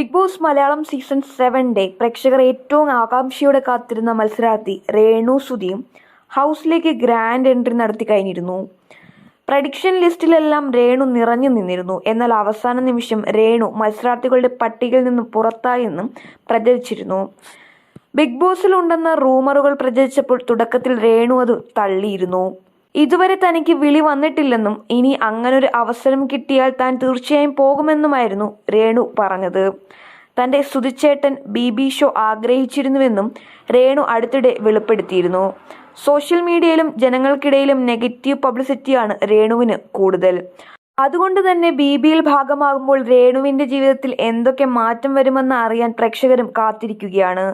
Big boss Malayalam season 7 പ്രേക്ഷകർ ഏറ്റവും ആകാംക്ഷയോടെ കാത്തിരുന്ന മത്സരാർത്ഥി രേണു സുധിയും ഹൗസിലേക്ക് ഗ്രാൻഡ് എൻട്രി നടത്തി കഴിഞ്ഞിരുന്നു. പ്രഡിക്ഷൻ ലിസ്റ്റിലെല്ലാം രേണു നിറഞ്ഞു നിന്നിരുന്നു. എന്നാൽ അവസാന നിമിഷം രേണു മത്സരാർത്ഥികളുടെ പട്ടികയിൽ നിന്നും പുറത്തായെന്നും പ്രചരിച്ചിരുന്നു. ബിഗ് ബോസിൽ ഉണ്ടെന്ന റൂമറുകൾ പ്രചരിച്ചപ്പോൾ തുടക്കത്തിൽ രേണു അത് തള്ളിയിരുന്നു. ഇതുവരെ തനിക്ക് വിളി വന്നിട്ടില്ലെന്നും ഇനി അങ്ങനൊരു അവസരം കിട്ടിയാൽ താൻ തീർച്ചയായും പോകുമെന്നുമായിരുന്നു രേണു പറഞ്ഞത്. തന്റെ സുധിച്ചേട്ടൻ ബിബി ഷോ ആഗ്രഹിച്ചിരുന്നുവെന്നും രേണു അടുത്തിടെ വെളിപ്പെടുത്തിയിരുന്നു. സോഷ്യൽ മീഡിയയിലും ജനങ്ങൾക്കിടയിലും നെഗറ്റീവ് പബ്ലിസിറ്റിയാണ് രേണുവിന് കൂടുതൽ. അതുകൊണ്ട് തന്നെ ബിബിയിൽ ഭാഗമാകുമ്പോൾ രേണുവിന്റെ ജീവിതത്തിൽ എന്തൊക്കെ മാറ്റം വരുമെന്ന് അറിയാൻ പ്രേക്ഷകരും കാത്തിരിക്കുകയാണ്.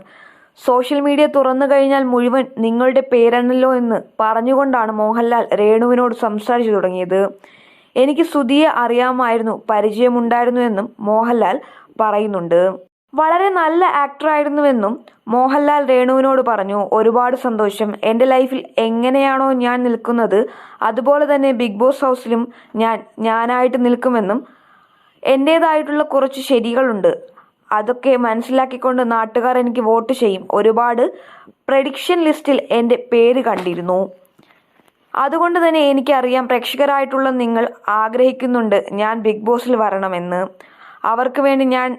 സോഷ്യൽ മീഡിയ തുറന്നു കഴിഞ്ഞാൽ മുഴുവൻ നിങ്ങളുടെ പേരാണല്ലോ എന്ന് പറഞ്ഞുകൊണ്ടാണ് മോഹൻലാൽ രേണുവിനോട് സംസാരിച്ചു തുടങ്ങിയത്. എനിക്ക് സുധിയെ അറിയാമായിരുന്നു, പരിചയമുണ്ടായിരുന്നു എന്നും മോഹൻലാൽ പറയുന്നുണ്ട്. വളരെ നല്ല ആക്ടറായിരുന്നുവെന്നും മോഹൻലാൽ രേണുവിനോട് പറഞ്ഞു. ഒരുപാട് സന്തോഷം. എൻ്റെ ലൈഫിൽ എങ്ങനെയാണോ ഞാൻ നിൽക്കുന്നത് അതുപോലെ തന്നെ ബിഗ് ബോസ് ഹൗസിലും ഞാനായിട്ട് നിൽക്കുമെന്നും എൻ്റേതായിട്ടുള്ള കുറച്ച് ശരികളുണ്ട്, അതൊക്കെ മനസ്സിലാക്കിക്കൊണ്ട് നാട്ടുകാർ എനിക്ക് വോട്ട് ചെയ്യും. ഒരുപാട് പ്രഡിക്ഷൻ ലിസ്റ്റിൽ എൻ്റെ പേര് കണ്ടിരുന്നു. അതുകൊണ്ട് തന്നെ എനിക്കറിയാം പ്രേക്ഷകരായിട്ടുള്ള നിങ്ങൾ ആഗ്രഹിക്കുന്നുണ്ട് ഞാൻ ബിഗ് ബോസിൽ വരണമെന്ന്. അവർക്ക് വേണ്ടി ഞാൻ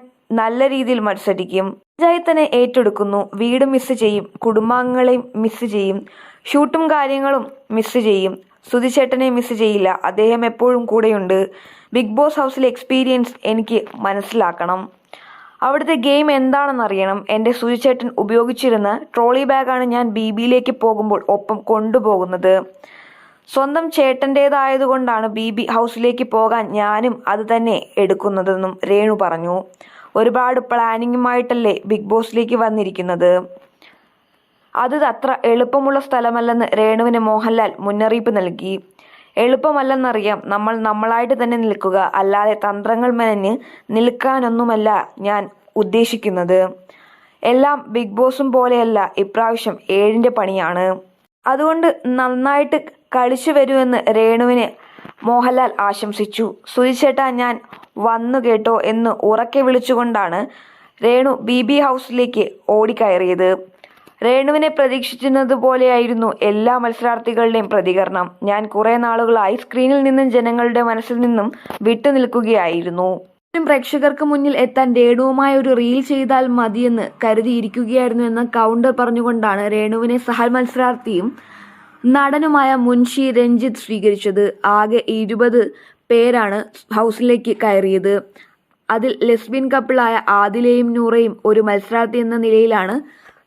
നല്ല രീതിയിൽ മത്സരിക്കും. പഞ്ചായത്തിനെ ഏറ്റെടുക്കുന്നു. വീട് മിസ് ചെയ്യും, കുടുംബാംഗങ്ങളെയും മിസ് ചെയ്യും, ഷൂട്ടും കാര്യങ്ങളും മിസ് ചെയ്യും. സുധിച്ചേട്ടനെ മിസ് ചെയ്യില്ല, അദ്ദേഹം എപ്പോഴും കൂടെയുണ്ട്. ബിഗ് ബോസ് ഹൗസിലെ എക്സ്പീരിയൻസ് എനിക്ക് മനസ്സിലാക്കണം, അവിടുത്തെ ഗെയിം എന്താണെന്നറിയണം. എൻ്റെ സുധിച്ചേട്ടൻ ഉപയോഗിച്ചിരുന്ന ട്രോളി ബാഗാണ് ഞാൻ ബിബിയിലേക്ക് പോകുമ്പോൾ ഒപ്പം കൊണ്ടുപോകുന്നത്. സ്വന്തം ചേട്ടൻ്റേതായതുകൊണ്ടാണ് ബിബി ഹൗസിലേക്ക് പോകാൻ ഞാനും അത് തന്നെ എടുക്കുന്നതെന്നും രേണു പറഞ്ഞു. ഒരുപാട് പ്ലാനിങ്ങുമായിട്ടല്ലേ ബിഗ് ബോസിലേക്ക് വന്നിരിക്കുന്നത്, അത് അത്ര എളുപ്പമുള്ള സ്ഥലമല്ലെന്ന് രേണുവിന് മോഹൻലാൽ മുന്നറിയിപ്പ് നൽകി. എളുപ്പമല്ലെന്നറിയാം, നമ്മൾ നമ്മളായിട്ട് തന്നെ നിൽക്കുക, അല്ലാതെ തന്ത്രങ്ങൾ മെനഞ്ഞ് നിൽക്കാനൊന്നുമല്ല ഞാൻ ഉദ്ദേശിക്കുന്നത്. എല്ലാം ബിഗ് ബോസും പോലെയല്ല, ഇപ്രാവശ്യം 7ന്റെ പണിയാണ്. അതുകൊണ്ട് നന്നായിട്ട് കളിച്ചു വരുമെന്ന് രേണുവിന് മോഹൻലാൽ ആശംസിച്ചു. സുധിച്ചേട്ടാ ഞാൻ വന്നു കേട്ടോ എന്ന് ഉറക്കെ വിളിച്ചുകൊണ്ടാണ് രേണു ബിബി ഹൗസിലേക്ക് ഓടിക്കയറിയത്. രേണുവിനെ പ്രതീക്ഷിച്ചിരുന്നത് പോലെയായിരുന്നു എല്ലാ മത്സരാർത്ഥികളുടെയും പ്രതികരണം. ഞാൻ കുറെ നാളുകളായി സ്ക്രീനിൽ നിന്നും ജനങ്ങളുടെ മനസ്സിൽ നിന്നും വിട്ടു നിൽക്കുകയായിരുന്നു. പ്രേക്ഷകർക്ക് മുന്നിൽ എത്താൻ രേണുവുമായി ഒരു റീൽ ചെയ്താൽ മതിയെന്ന് കരുതിയിരിക്കുകയായിരുന്നു എന്ന കൗണ്ടർ പറഞ്ഞുകൊണ്ടാണ് രേണുവിനെ സഹ മത്സരാർത്ഥിയും നടനുമായ മുൻഷി രഞ്ജിത്ത് സ്വീകരിച്ചത്. ആകെ 20 പേരാണ് ഹൗസിലേക്ക് കയറിയത്. അതിൽ ലെസ്ബിയൻ കപ്പിളായ ആദിലയും നൂറയും ഒരു മത്സരാർത്ഥി എന്ന നിലയിലാണ്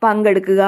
പങ്കെടുക്കുക.